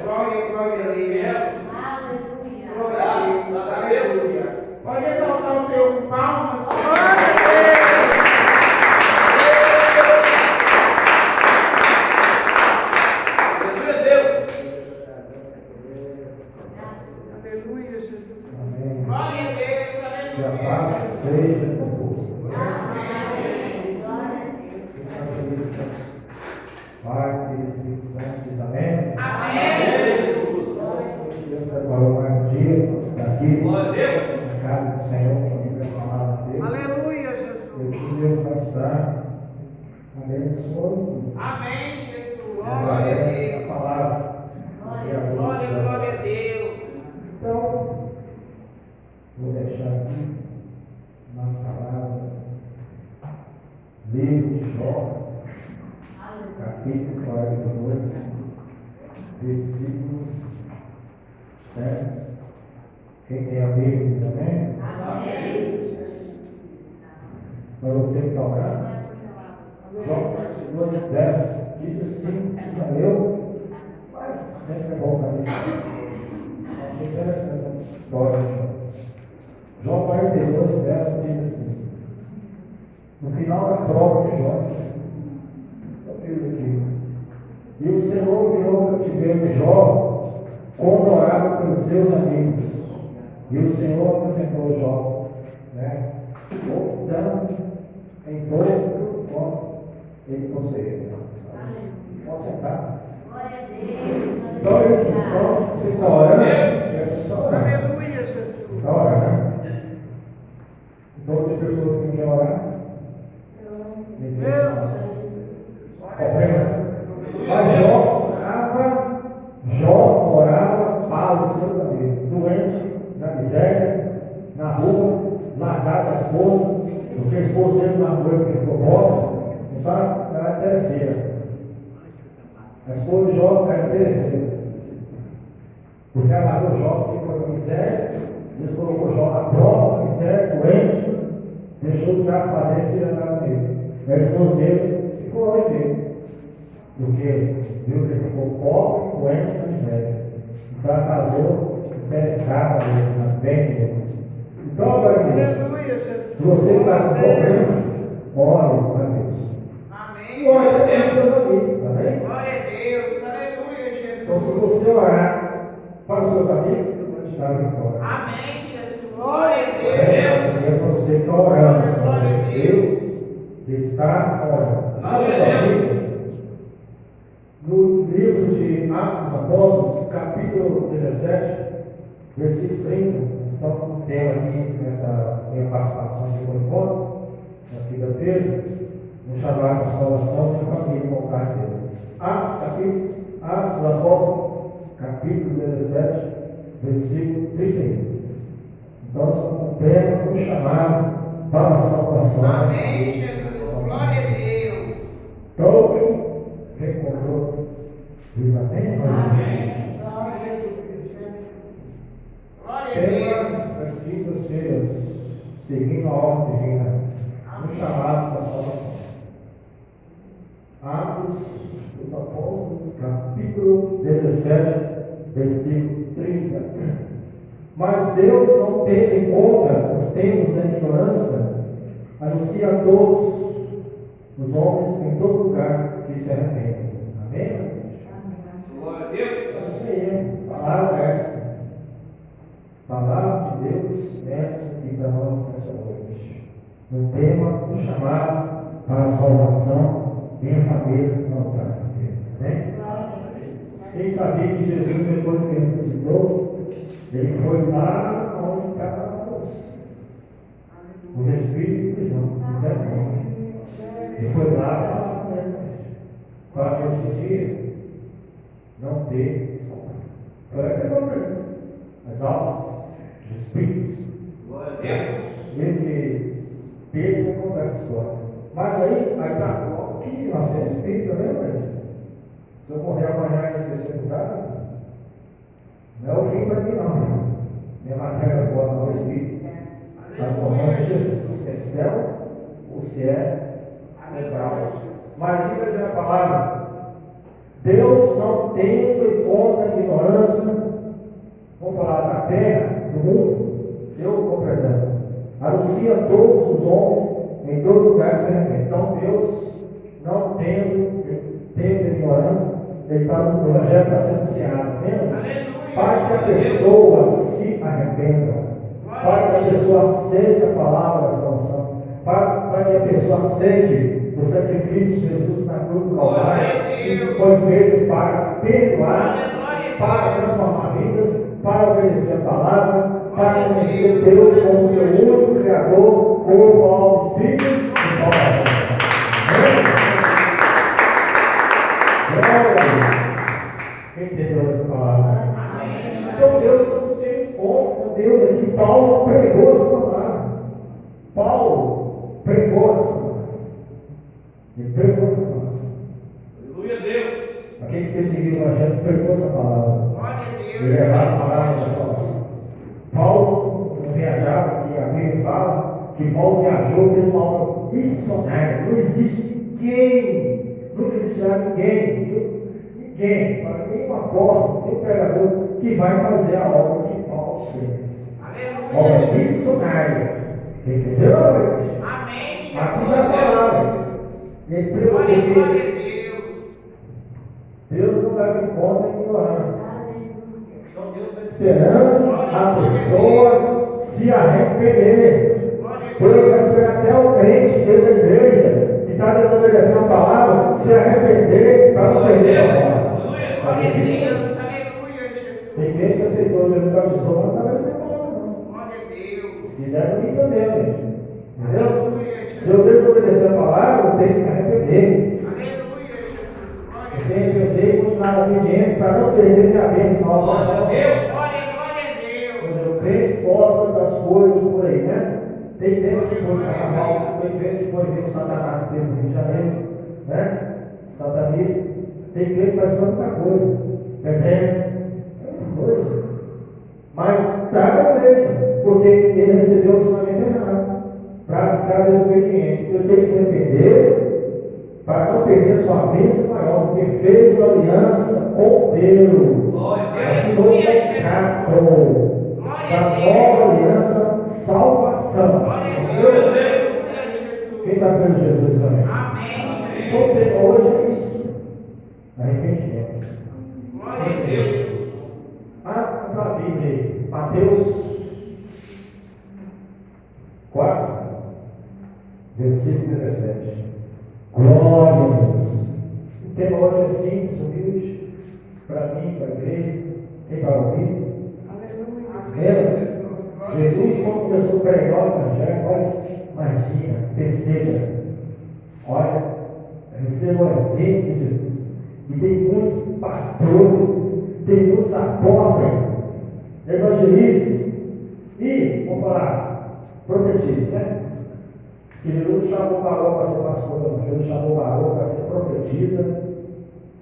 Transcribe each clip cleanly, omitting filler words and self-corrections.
Glória, glória a Deus. Aleluia. Glória a Deus. Aleluia. Pode exaltar o Senhor com palmas. Aleluia, Jesus. Amém. Glória a Deus. Que a Aleluia. paz seja convosco. Amém. Glória a Deus. Pai, Filho e Espírito Santo, diz amém. Amém. Deus preparou mais um dia para estar aqui na casa do Senhor, para ouvir a palavra dele. Aleluia, Jesus. E Deus vai estar abençoando Amém, Jesus. Glória a Deus. a palavra. E a Glória, voz. glória a Deus. Então, vou deixar aqui na palavra, livro de Jó, capítulo 42, versículo 10. Quem tem a Bíblia também? Amém. Para você que está orando, Jó 42, 10 diz assim: já leu, mas sempre é bom para mim. Achei interessante essa história de Jó. Jó 42, 10 diz assim: no final da prova de Jó, e o Senhor virou o cativeiro de Jó quando orava pelos seus amigos. E o Senhor apresentou Jó, né? Voltando em todo quanto ele possuía. Pode sentar. Glória a Deus. Então, você está orando? Você está orando. Aleluia, Jesus. Está orando. Então, tem pessoas que querem orar. Mas Jó orava para os seus amigos, doente, na miséria, na rua, largado a esposa, porque a esposa dele na rua que ficou pobre, então ela é terceira. A esposa de Jó era terceira, porque ela largou Jó que ficou na miséria, Deus colocou Jó na prova, na miséria, doente, deixou de dar padência e andar nele. A esposa dele ficou longe dele, porque viu que ele ficou pobre, doente e na miséria. Então ela casou interessada na bem dele. Então, agora, Aleluia, Jesus. se você está com problemas, ore para Deus. Amém. E ore também para os seus amigos, amém? Glória a Deus. Aleluia, Então, se Jesus. você orar para os seus amigos, você vai estar vitória. Amém, Jesus. Glória a Deus. É para você que está orando. Glória a Deus. Está orando. Glória a Deus. No livro de Atos dos Apóstolos, capítulo 17, versículo 30, então com o tema aqui nessa minha participação de encontro, na quinta-feira, no chamado de salvação da família com o pai dele. Atos dos Apóstolos, capítulo 17, versículo 31. Então, o tema foi chamado para a salvação. Amém, Jesus. Glória a Deus. Então, quem encontrou, diz amém? Amém. Glória a Deus. Tema das quintas-feiras, seguindo a ordem divina, no chamado da salvação. Atos dos Apóstolos, capítulo 17, versículo 30. Mas Deus não teve em conta os tempos da ignorância, anuncia a todos os homens em todo lugar que se arrependem. Amém? Glória a Deus. É isso aí, palavra essa. Palavra de Deus essa aqui para nós nessa noite. No tema do chamado para a salvação, minha família não está com Amém? Quem sabia que Jesus, depois que ele ressuscitou, ele foi lá onde estava o Espírito de Deus. Ele foi lá para aquele dia não ter as almas, os Espíritos. Glória a Deus. Ele pensa com essa história. Mas aí está o que nós temos Espírito também, né? Se eu morrer amanhã e ser sepultado, não é o fim para mim, não. Minha matéria boa não é o Espírito. Mas o nome de Jesus é céu ou se é legal. Mas diz a palavra: Deus não tem em conta a ignorância terra, no mundo, anuncia a todos os homens em todo lugar que se arrependem. Então Deus não tem de ignorância, o Evangelho está sendo anunciado, vendo? Para que a pessoa se arrependa, para que a pessoa aceite a palavra da salvação, para que a pessoa aceite o sacrifício de Jesus na cruz do Calvário, que foi feito para perdoar, para transformar vidas, para obedecer a palavra, para conhecer Deus como seu único Criador, corpo, alma, espírito e alma. Quem entendeu essa palavra? Então Deus não tem como, Deus aqui, Paulo pregou essa palavra. Paulo pregou essa palavra. Ele pregou essa palavra. Aleluia a Deus. Aquele que perseguiu o Evangelho pregou essa palavra. Ele levava a palavra da salvação. Paulo não viajava, que a Bíblia fala que Paulo viajou, fez uma obra missionária. Não existe ninguém, nunca existirá ninguém, nenhum apóstolo, nenhum pregador que vai fazer a obra que Paulo fez. Obra missionária. Entendeu? Amém. Assim é a palavra. Ele pregou porque Deus não leva em conta a ignorância. Então Deus está esperando a pessoa se arrepender. Deus vai esperar até o crente dessa igreja que está desobedecendo a palavra se arrepender para não perder a voz. Tem gente que aceitou Jesus para Jesus, mas não está merecendo palavra. Se deve vir também, gente. Entendeu? Se eu desobedecer a palavra, eu tenho que me arrepender. Eu tenho que arrepender e continuar na obediência para não perder minha bênção na obra. O crente gosta das coisas por aí, né? Tem gente que foi no carnaval, tem gente que foi ver o Satanás que teve no Rio de Janeiro, né? Satanista. Tem gente que faz muita coisa, entendendo? Coisa. Mas está na igreja, porque ele recebeu o ensinamento errado, para ficar desobediente. Eu tenho que me arrepender para não perder sua bênção maior, porque fez uma aliança com Deus. Assinou o pecado. Da nova aliança, salvação. Quem está sendo Jesus também? Então, hoje é isso. Arrependimento. Abra a Bíblia aí. Mateus 4, versículo 17. Glória a Deus. O tema hoje é simples, humilde, para mim, para a igreja, quem vai ouvir. Jesus, quando começou a pregar o Evangelho, olha, imagina, perceba, olha, receba o exemplo de Jesus. E tem muitos pastores, tem muitos apóstolos, evangelistas, e, vamos falar, profetistas, né? Que Jesus chamou o varão para ser pastor, não. Jesus chamou o varão para ser profetista,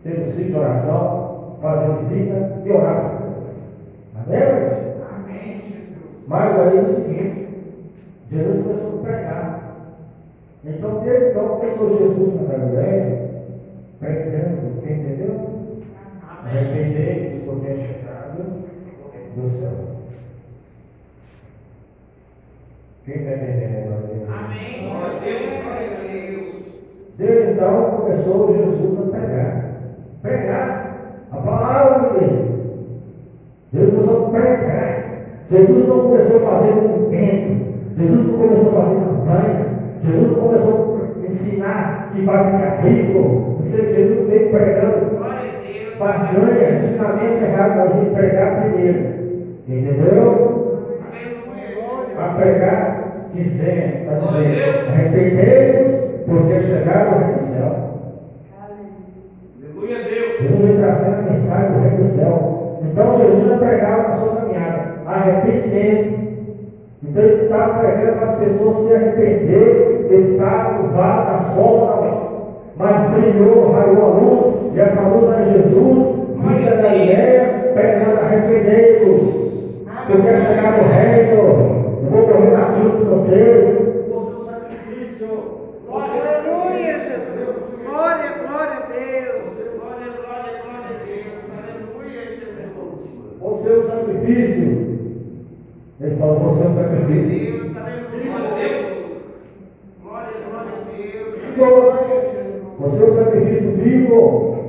ser um ciclo de oração, fazer visita e orar para as pessoas. Amém? Mas aí é o seguinte, Jesus começou a pregar. Então, desde então, começou Jesus na Galileia, pregando, quem entendeu? Arrependei-vos, porque é chegado do céu. Quem está entendendo agora? Desde então, começou Jesus a pregar a palavra dele. Jesus começou a pregar. Jesus não começou a fazer movimento, Jesus não começou a fazer campanha, Jesus não começou a ensinar que vai ficar rico. Jesus veio pregando barganha, ensinamento errado, a gente pregar primeiro, entendeu? A pregar dizendo, arrependei-vos, porque chegaram ao reino do céu. Jesus veio trazendo a mensagem do reino do céu. Então Jesus não pregava na sua caminhada arrependimento. Então ele estava pregando para as pessoas se arrepender, estar no vale da sombra da morte. Mas brilhou, raiou a luz, e essa luz era Jesus, vida da Galileia, pregando arrependei-vos, porque é chegar no reino, eu vou morrer na cruz de vocês, o seu sacrifício. Aleluia, Jesus. Glória a Deus. O seu sacrifício Ele falou, você é o sacrifício. Deus, aleluia. Glória a Deus. Você é o sacrifício vivo.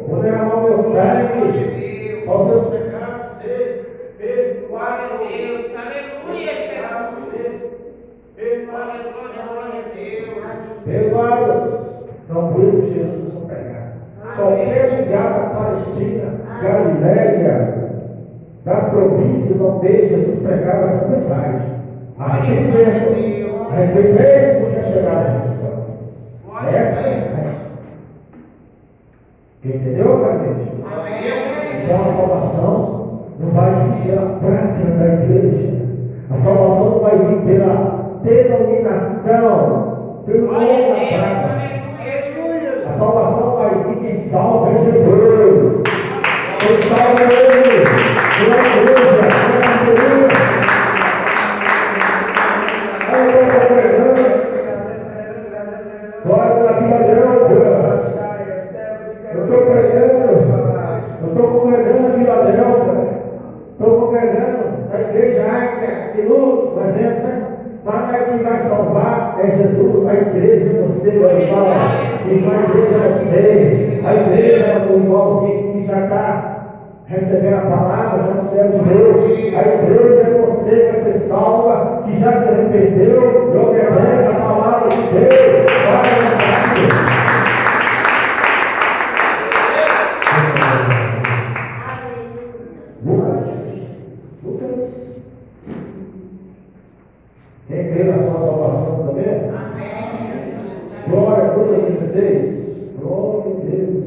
Vou derramar o meu sangue. Aos seus pecados ser perdoados. Glória a Deus, aleluia, Jesus. Glória a Deus. Perdoados. Então, por isso que Jesus começou a pregar. Qualquer lugar da Palestina, Galiléia, das províncias onde Jesus pregava essa mensagem. Arrependimento. Arrependimento porque é chegado a Jesus. Essa é a mensagem. Entendeu, cara, gente? Então a salvação não vai vir pela prática da igreja. A salvação não vai vir pela denominação, pelo nome da prática. A salvação vai vir quem salva é Jesus. Quem salva é Ele. Aleluia. Glória a Deus. Eu estou congregando a Filadélfia, estou congregando a igreja Águia de Luz, por exemplo, né? Mas quem vai salvar é Jesus, a igreja é você, vai falar, e a igreja é você, a igreja é o irmãozinho que já está recebendo a palavra, já no céu de Deus, a igreja é você que vai ser salva, que já se arrependeu e obedece a palavra de Deus, Lucas, quem crê na sua salvação também? Glória a Deus, 16. Glória a Deus.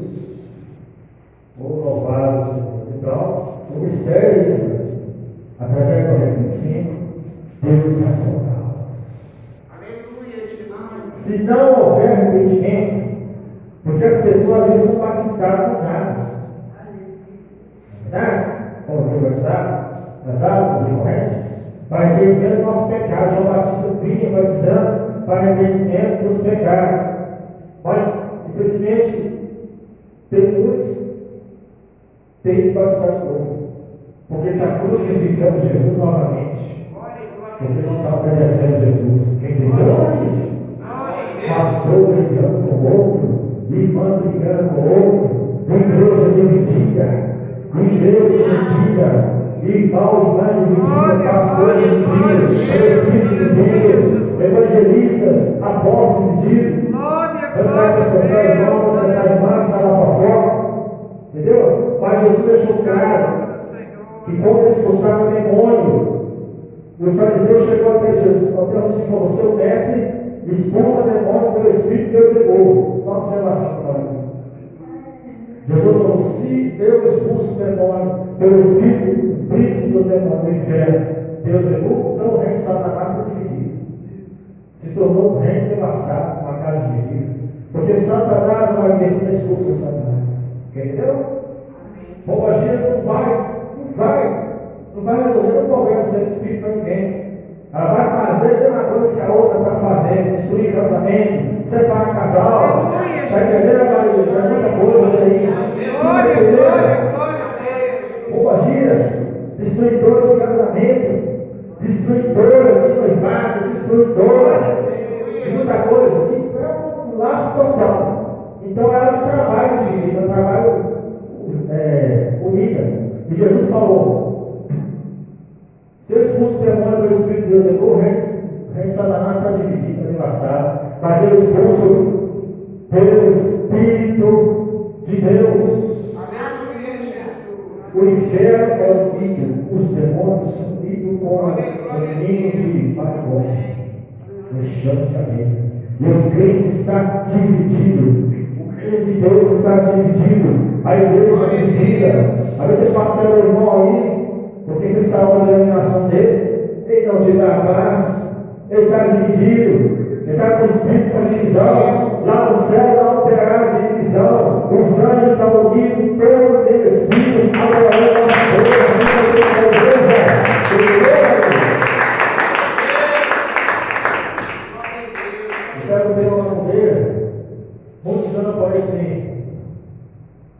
Louvado Senhor. Então, o mistério é isso, através do arrependimento, Deus vai salvá-los. Aleluia, Jesus. Se não houver arrependimento, porque as pessoas às vezes são batizadas nas águas. Verdade? Como conversar nas águas de corrente, para arrependimento do nosso pecado. João Batista vinha batizando para arrependimento dos pecados. Mas, infelizmente, tem muitos que batizar de novo, porque está crucificando Jesus novamente, porque não está obedecendo Jesus. Quem entendeu? Pastor brigando com o outro, irmã brigando com o outro, igreja dividida, irmão, irmã dividida, pastor dividido, evangelistas, apóstolos divididos, cantar com essa irmã, com essa irmã, que está lá para fora, entendeu? Mas Jesus deixou claro que quando ele expulsava o demônio, os fariseus chegou até Jesus, até Jesus falou, seu mestre expulsa demônio pelo Espírito que Deus levou. Só uma observação para mim. Jesus falou, se eu expulso o demônio pelo Espírito, o príncipe do demônio do inferno, Deus levou, então o reino de Satanás está dividido. Se tornou um reino devastado, uma casa dividida. Porque Satanás não vai ver quem expulsa Satanás. Entendeu? Pombagira não vai resolver o problema sem espírito para ninguém. Ela vai fazer a mesma coisa que a outra está fazendo, destruir casamento, separar casal. Está entendendo, Maria? Já muita coisa aí. Pombagira, destruidora de casamento, destruidora de noivado, destruidora de muita coisa. Isso é um laço total. Então ela não trabalha dividido, ela trabalha unida. E Jesus falou: se eu expulso o demônio pelo Espírito de Deus, levou o reino de Satanás está dividido, está devastado. Mas eu expulso pelo Espírito de Deus. O inferno é unido, os demônios são unidos com o inimigo de Babilônia. Deixando de cabeça. E os crentes estão divididos. O reino de Deus está dividido. A igreja está dividida. Às vezes você fala pelo irmão aí, porque você saiu da denominação dele, ele não te dá paz, ele está dividido. Ele está com o espírito de divisão. Lá no céu não terá divisão. Os anjos estão unidos, todo o meu espírito, adorando a Deus. Eu quero ver uma mulher, muitos anos após assim.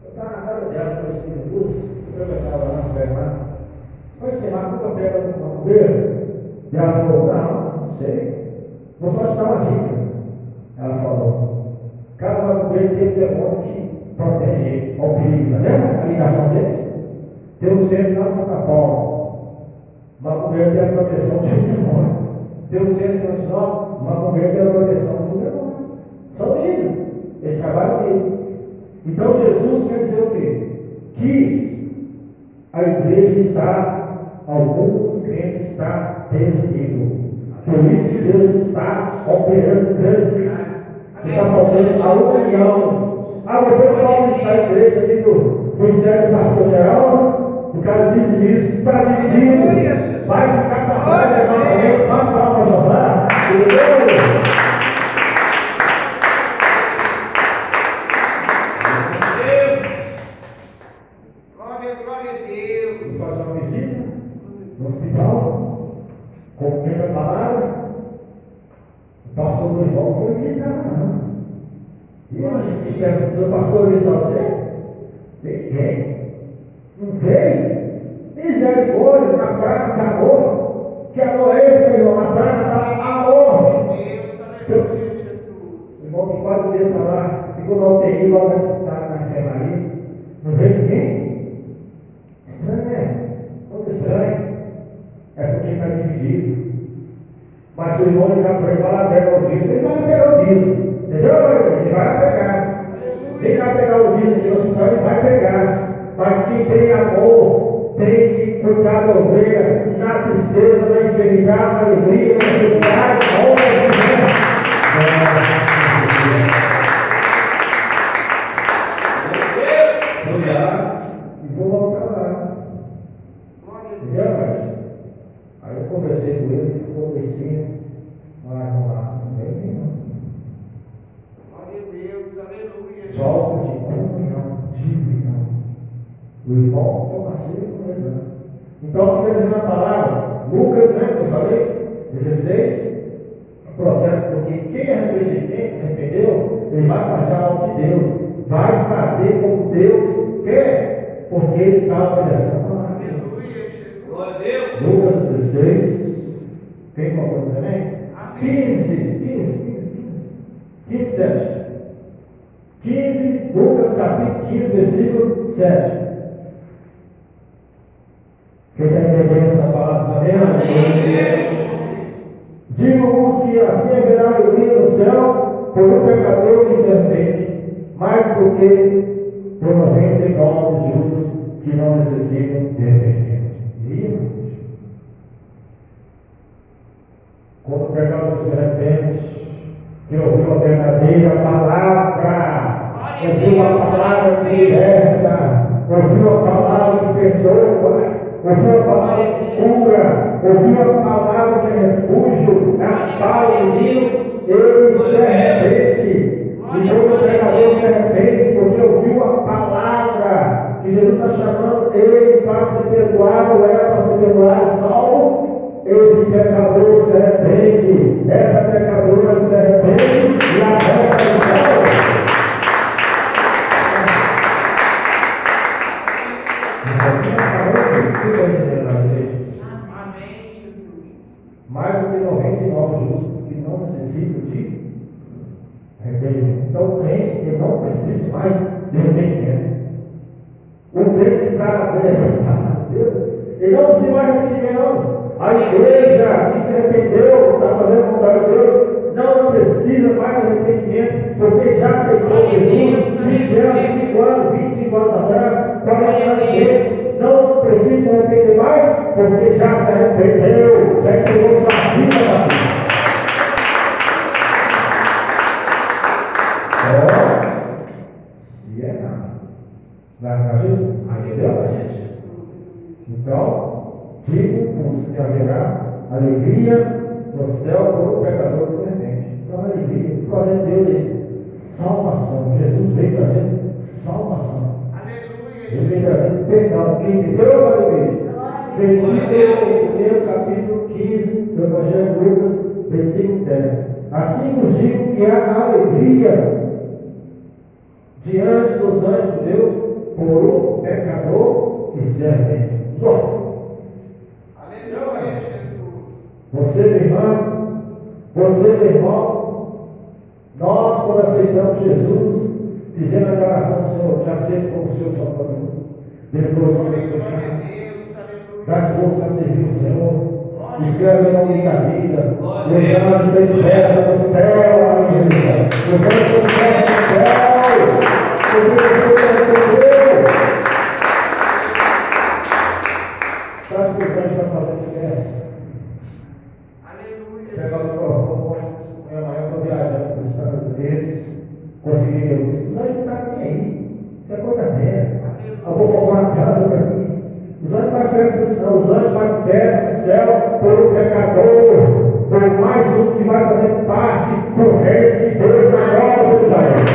Eu estava na casa dela, com esse luz, eu estava lá no pé lá. Mas sei lá, nunca pega uma mulher. E ela falou, não sei. Vou só te dar uma dica. Ela falou, cada macumbeiro tem um demônio que protege ao perigo, lembra a ligação deles? Tem um centro lá em Santa Paula. Macumbeiro tem a proteção de um demônio. Tem um centro em Sinop, macumbeiro tem a proteção de um demônio. São livres. Eles trabalham livre. Então Jesus quer dizer o quê? Que a igreja está, alguns crentes está reunidos. Por isso que Deus está operando grandes milagres. Está faltando a união. Ah, você pode estar na igreja aqui do Ministério do Pastor Geral, o cara disse isso, está dividido. Vai ficar para fora, vai para jogar. Glória a Deus. Fazer uma visita no hospital, comendo a palavra, o pastor do irmão foi visitar, não. E perguntou, pastor, visitar você? Ninguém. Não veio? Misericórdia, na praça da amor. Que amor é esse, meu irmão? Na praça da amor. Deus, aleluia, Jesus. O irmão que quase um mês para lá, ficou na UTI, logo na enfermaria. Não veio ninguém? Estranho, né? Muito estranho. É porque está dividido. Mas se o irmão ligar para ele e falar, pega o dízimo, ele vai pegar o dízimo. Entendeu? Ele vai pegar. Quem vai pegar o dízimo aqui no hospital, ele vai pegar. Mas quem tem amor, tem que cuidar da ovelha, na tristeza, na enfermidade, na alegria, na felicidade, na honra de Deus. Vou lá e vou voltar lá. Entendeu, mas? Aí eu conversei com ele, ficou conversando. Vamos lá, não vem não. Glória a Deus, aleluia. Volta de comunhão, divisão. O irmão foi parceiro com ele. Então, eu quero dizer na palavra, Lucas, né, que eu falei, 16, o processo, porque quem é arrependeu, ele vai fazer a obra de Deus, vai fazer como Deus quer, porque está obedecendo a palavra. Aleluia, Jesus. Glória a Deus. Lucas 16, quem colocou também? 15, 7. 15, Lucas capítulo 15, versículo 7. Quem está entendendo essa palavra também? Digo-vos que assim haverá alegria no céu por um pecador que se arrepende, mais do que por 99 justos que não necessitam de arrependimento. Quando o pecador se arrepende, que ouviu a verdadeira palavra, ouviu a palavra que liberta, ouviu a palavra que perdoa, ouviu a palavra que cura, ouviu a palavra que é refúgio, a paz de Deus, ele se arrepende. E todo pecador se arrepende porque ouviu a palavra que Jesus está chamando ele para ser perdoado, ela para ser perdoado, salvo. Esse pecador se arrepende, essa pecadora se arrepende e a reta do céu. Amém, Jesus. Mais do que 99 justos que não necessitam de arrependimento. Então o crente que não precisa mais de arrependimento. O crente que está obedecendo a palavra de Deus, ele não precisa mais de arrependimento, não. A igreja que se arrependeu, está fazendo a vontade de Deus, não precisa mais de arrependimento, porque já aceitou Jesus 20 anos, 5 anos, 25 anos atrás, 40 anos atrás. Não precisa se arrepender mais, porque já se arrependeu, já entregou sua vida para Deus. Se é nada. Vai para Jesus? Aleluia, Jesus. Então, digo-vos que haverá alegria no céu por um pecador que se arrepende. Então, alegria, o projeto de Deus é isso. Salvação. Jesus veio para a gente salvação. Aleluia, Ele veio Jesus. para a gente perdão. Quem entendeu, aleluia? Versículo capítulo 15 do Evangelho de Lucas, versículo 10. Assim vos digo que há alegria diante dos anjos de Deus por um pecador que se arrepende. Aleluia, Jesus. Você Você, minha irmã, você, meu irmão, nós, quando aceitamos Jesus, fizemos a declaração, Senhor, te aceito como o Senhor Salvador. Depois vamos explicar. Dá força para servir o Senhor. Escreve o nome da vida. Os anjos da esperança do céu, aleluia. Os anjos da esperança do céu. Sabe o que os anjos estão fazendo festa? Pegar o microfone, amanhã eu estou viajando para os Estados Unidos. Consegui ver isso. Os anjos não estão nem aí. Isso é coisa dela. Eu vou comprar uma casa para mim. Os anjos vai festa por isso não, os anjos vai festa no céu por um pecador, por mais um que vai fazer parte do reino de Deus na nova Jerusalém.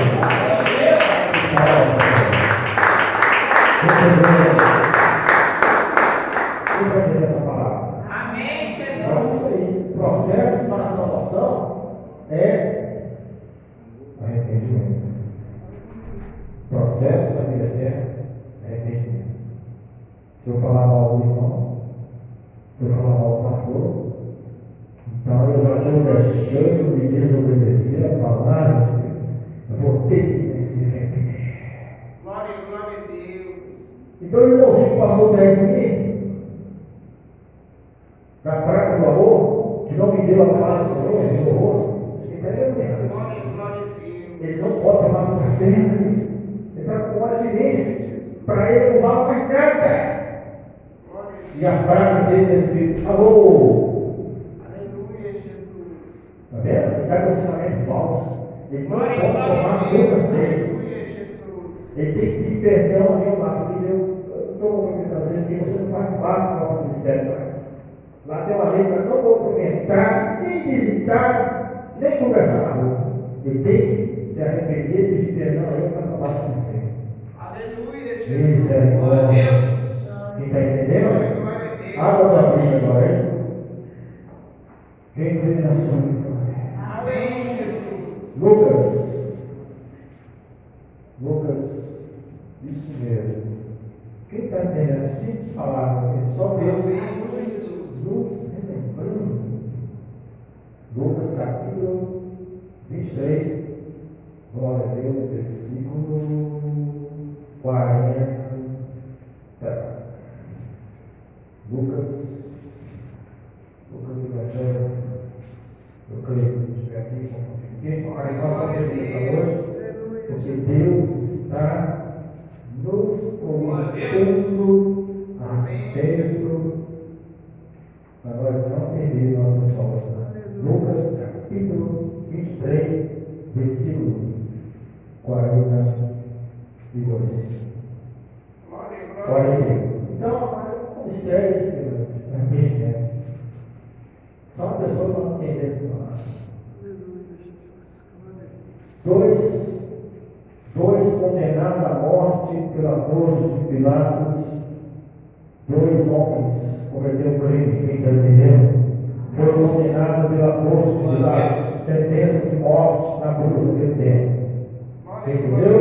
Quem vai ser essa palavra? Amém, Jesus. Então, isso aí, o processo para a salvação é arrependimento. O processo da vida certa é arrependimento. Se eu falar mal do irmão, se eu falar mal do pastor, então eu já estou deixando de desobedecer a palavra de Deus. Eu vou ter que vencer. Glória a Deus. Então o irmãozinho que passou perto de mim, na prática do amor, que não me deu a paz do Senhor, me deu o rosto, ele está entendendo. Glória a Deus. Ele não pode ter mais para sempre. Ele está com hora de mim. Para ele não vale mais nada. E a frase dele é escrito, alô! Aleluia, Jesus. Está vendo? Ele está com ensinamento falso. Ele não Glória pode tomar nunca sério. Aleluia, Jesus. Ele tem que pedir perdão a meu Márcio. Eu estou me trazendo que você não faz parte do nosso ministério mais. Lá tem uma lei para não cumprimentar, nem visitar, nem conversar na rua. Ele tem que se arrepender e pedir perdão a ele para tomar essa licença. Aleluia, Isso Jesus. é Glória a bom. Deus. Quem está entendendo? Glória a Deus. Abra a Bíblia agora, hein? Quem crê na sua vida? Amém, Jesus. Lucas, isso mesmo. Quem está entendendo? Simples palavras, só Deus. Amém, Jesus. Lucas capítulo 23, glória a Deus, versículo 40. Lucas Evangelho, eu creio que estiver aqui, quem fala hoje, porque Deus está nos orientando a respeito para nós não perder nossas obras. Lucas capítulo 23, versículo 42. Olha aí. Então, o mistério é esse, né? Só uma pessoa para não entender esse palavra. Dois condenados à morte pela força de Pilatos, dois homens cometeram um crime, quem está entendendo? Foram condenados pela força de Pilatos, sentença de morte na cruz daquele tempo. Entendeu?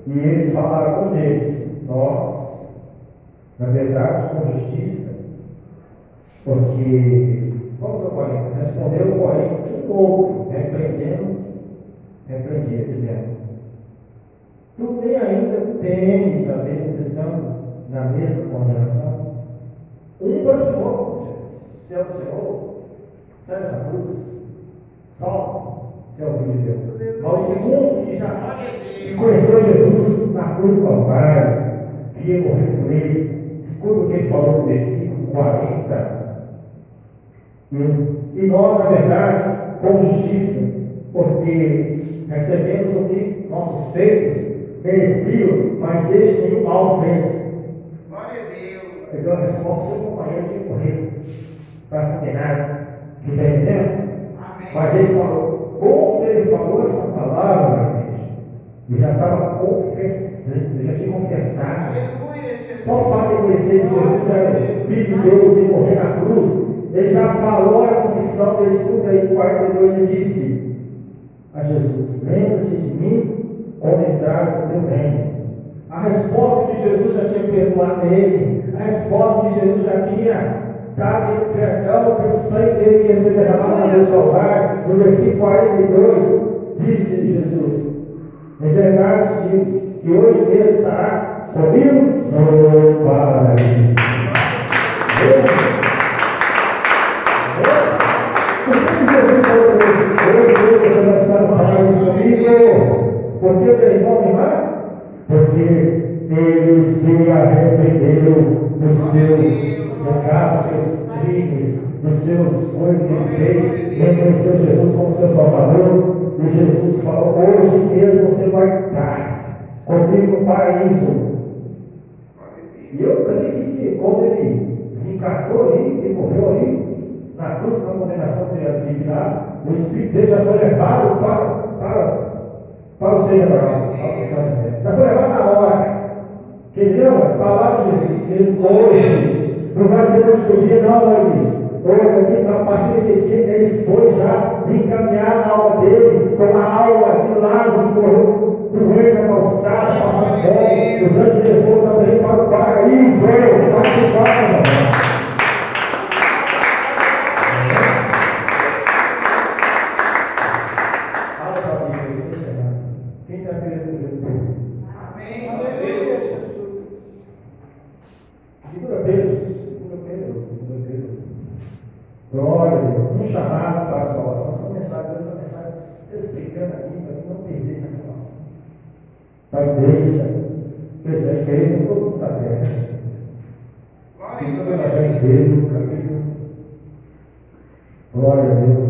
E eles falaram com eles, nós, na verdade, com justiça, porque, vamos ao corrente, respondeu o corrente um pouco, repreendia, dizendo, tu nem ainda tens a ver estando na mesma condenação? Um blasfemou, se é o Senhor, sai dessa cruz, salve, se é o Filho de Deus. Mas o segundo que conheceu Jesus na cruz do Calvário, que ia morrer por ele, escuta o que ele falou no versículo 40. E nós, na verdade, com justiça, porque recebemos o que nossos feitos mereciam, mas este nenhum mal fez. Glória a Deus. Você deu a resposta, seu companheiro tinha morrido, para condenado, que está entendendo? Amém. Mas ele falou, como ele falou essa palavra, ele já estava confessando, ele já tinha confessado. Aleluia, Jesus. Só para reconhecer que Jesus era o Filho de Deus e morrer na cruz, ele já falou a confissão dele, escuta aí, 42, ele disse a Jesus, lembra-te de mim quando entrares no teu reino. A resposta que Jesus já tinha perdoado ele, a resposta que Jesus já tinha dá-lhe perdão pelo sangue dele que esteja derramado na cruz do Calvário. No versículo 42, disse Jesus: em verdade te digo que hoje mesmo estará comigo no paraíso. Por que Jesus falou para ele: hoje mesmo você vai estar no paraíso comigo? Por que meu irmão me mata? Porque ele se arrependeu dos seus pecados, dos seus crimes, dos seus coisas que ele fez, reconheceu Jesus como seu Salvador. E Jesus falou: hoje mesmo você vai estar comigo no paraíso. E eu creio que quando ele desencarnou ali, ele morreu ali, na cruz, na condenação de Pilatos, o Espírito dele já foi levado para o cerebral, já foi levado na hora. Entendeu? A palavra de Jesus, hoje, não vai ser outro dia, não, hoje aqui, a partir desse dia, ele foi já encaminhar a alma dele, com a alma de Lázaro, que morreu no meio da calçada, passando fome. Os anjos levou também para o paraíso, para quem está querendo Jesus? Amém. Aleluia, Jesus. Segura Pedro. Glória a Deus. Um chamado para a salvação. Essa mensagem é uma mensagem explicando aqui para não perder a salvação. Para a igreja, quiser querer todo mundo da terra. Segura a Deus, capítulo. Glória a Deus.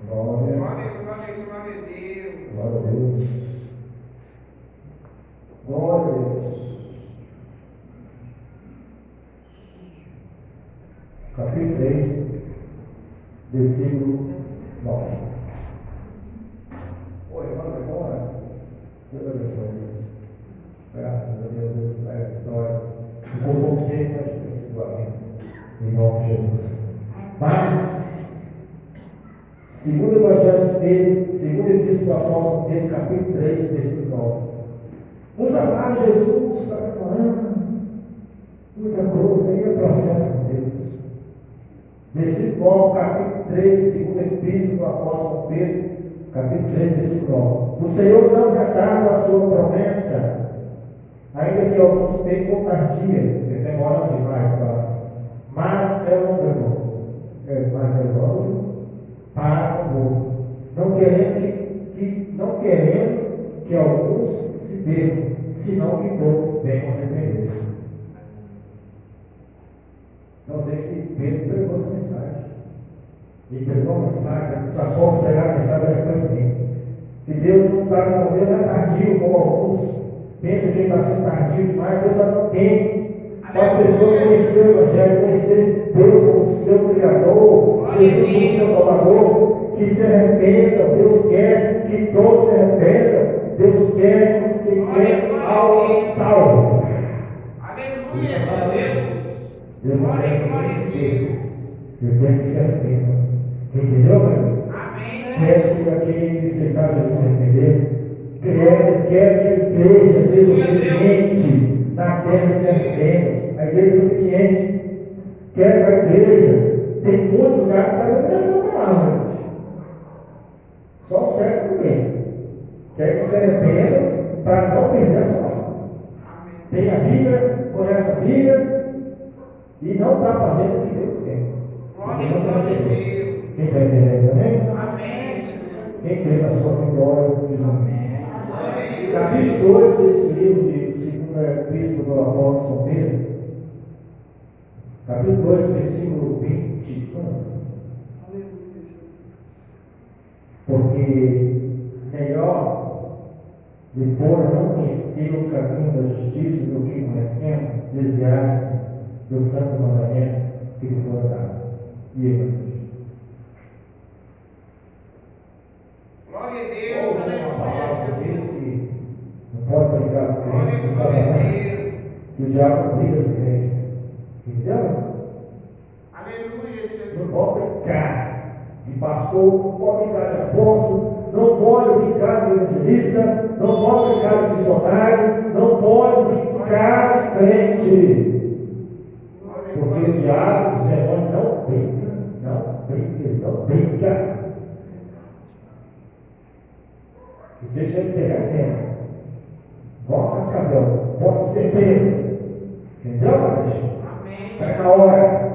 Glória a Deus. Glória a Deus. Glória a Deus. Capítulo 3, versículo 9. Oi, irmão, agora. Deus abençoe. Graças a Deus, Deus vai a vitória. Com você, principalmente. Em nome de Jesus. Mas, segundo o Evangelho dele, segundo o Epístola do Apóstolo dele, capítulo 3, versículo 9. Uns amaram Jesus, está preparando muita coisa, aí é processo com Deus. Versículo 9, capítulo 3, segundo a Epístola do Apóstolo Pedro, capítulo 3, versículo 9. O Senhor não retarda a sua promessa, ainda que alguns tenham tardia, que demoram demais, tá? Mas é longânimo, para o povo, não querendo que alguns se percam, senão que todos venham arrepender-se. Então, sei que Pedro pregou essa mensagem. E pregou a mensagem, já pode pegar a mensagem de arrependimento. Que Deus não está no governo, é tardio, como alguns pensam que ele está sendo tardio demais. Deus já não tem. Para a pessoa conhecer o Evangelho, conhecer Deus como seu Criador, Jesus como seu Salvador, que se arrependam. Deus quer que todos se arrependam. Deus quer que alma salve. Aleluia, Deus. Deus quer que se arrependam. Entendeu, meu? Amém. Quer que aquele se caso se arrepender, quer que a igreja desobediente na terra se arrependa. A igreja obediente quer que a igreja tem muitos lugares para fazer essa palavra. Só o certo ninguém. Quer que se arrependa para não perder a salvação. Tem a Bíblia, conhece a Bíblia e não está fazendo o que Deus quer. Glória a Deus. Quem está entendendo também? Amém. Quem crê na sua vitória, diz amém. Capítulo 2 desse livro de 2 Epístola do Apóstolo São Pedro. Capítulo 2, versículo 21. Porque melhor lhe fora não conhecer o caminho da justiça do que conhecendo, desviar-se do santo mandamento que lhe foi dado. E ele. Glória a Deus. Uma palavra Aleluia. diz que não pode brigar com o crente, que Glória a sabe Deus. que o diabo briga com o crente. Entendeu? Aleluia, Jesus. Não pode brincar de pastor, não pode brincar de apóstolo, não pode brincar de evangelista, não pode brincar de missionário, não pode brincar de crente. Porque Você tem que pegar tempo. Bota cascadão, bota certeiro. Entendeu, Maurício? Amém. Está na hora.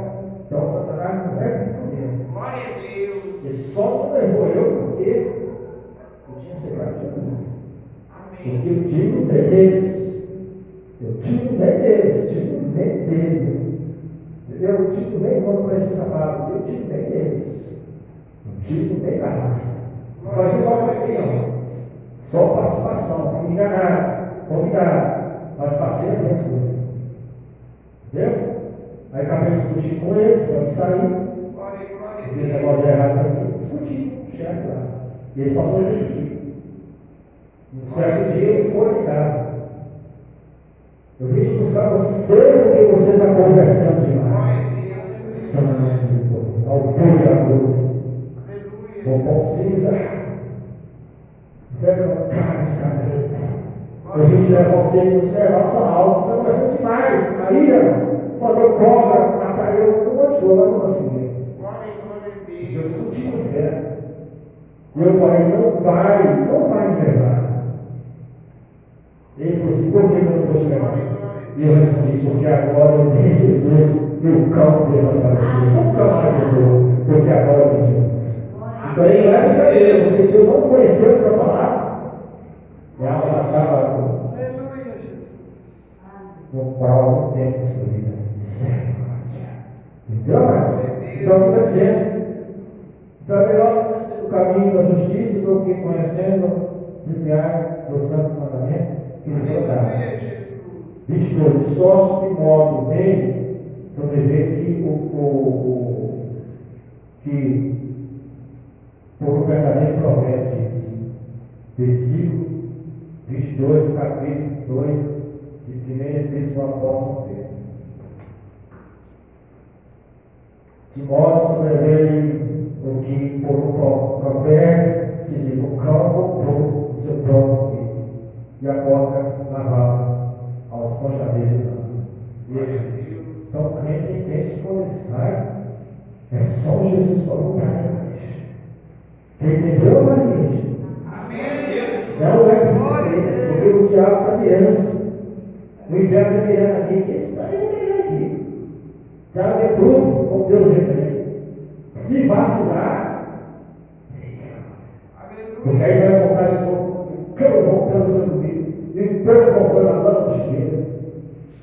Então, Satanás não é comigo. Glória a Deus. Ele só não levou eu porque eu tinha separado de Jesus. Amém. Porque eu tive o bem deles. Eu tive o bem deles. Eu tive o bem deles. Entendeu? Eu tive o bem quando conheci essa palavra. Eu tive o bem deles. Eu tive o bem da raça. Não fazia igual aqui, não. Só participação. Não me enganaram. Convidaram. Mas passei a minha coisa. Entendeu? Aí acabei discutindo com eles, para me sair. Glória a Porque o Deus. negócio de errado aqui, discuti, chefe lá. E eles passaram a decidir. Um certo dia eu fui ligado. Eu vim te buscar você porque você está conversando demais. Ao povo da luz. O pão cinza. Você é uma cara de cabelo. Eu vim te levar você e te levar a sua alma. Você está conversando demais. Aí, mandou cobra, matar eu, um monte de coisa, mas não consegui. Glória a Eu Deus. discuti com fé. E eu falei, não vai me levar. Ele falou assim, por que eu não vou te levar? E eu respondi, porque agora eu tenho Jesus e o cão desapareceu. O cão acabou, porque agora eu tenho Jesus. Então ele vai me levar, porque se eu não conhecesse essa palavra, minha alma estava Aleluia, Jesus. por algum tempo de sua vida. Entendeu, mano? Então você está dizendo. Então é melhor conhecer o caminho da justiça do que conhecendo desviar do santo mandamento que lhe foi dado. Aleluia, Jesus. 22. De sorte que modo bem, então dever que por um verdadeiro provérbio diz, versículo 22 do capítulo 2 de 1 Epístola do Apóstolo Pedro. De modo sobreveio o que por um provérbio se diz, o cão comprou o seu próprio filho, e a porca lavava aos conchadeiros do campo. E são crentes em crente quando ele sai, é só Jesus para o Pai. Entendeu, Maria? Amém. Não é porque o diabo está virando. O inferno está virando aqui, que sai aqui. Já vê tudo, como Deus vê também. Se vacilar, porque aí Aleluia. vai voltar de novo, o cão voltando seu comigo, e o pão voltando a lama do chuveiro.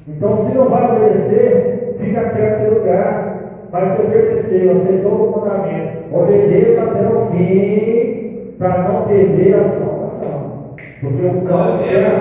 Então, se não vai obedecer, fica quieto no seu lugar. Mas se obedecer, aceitou o mandamento, obedeça até o fim, para não perder a salvação. Porque o cão espera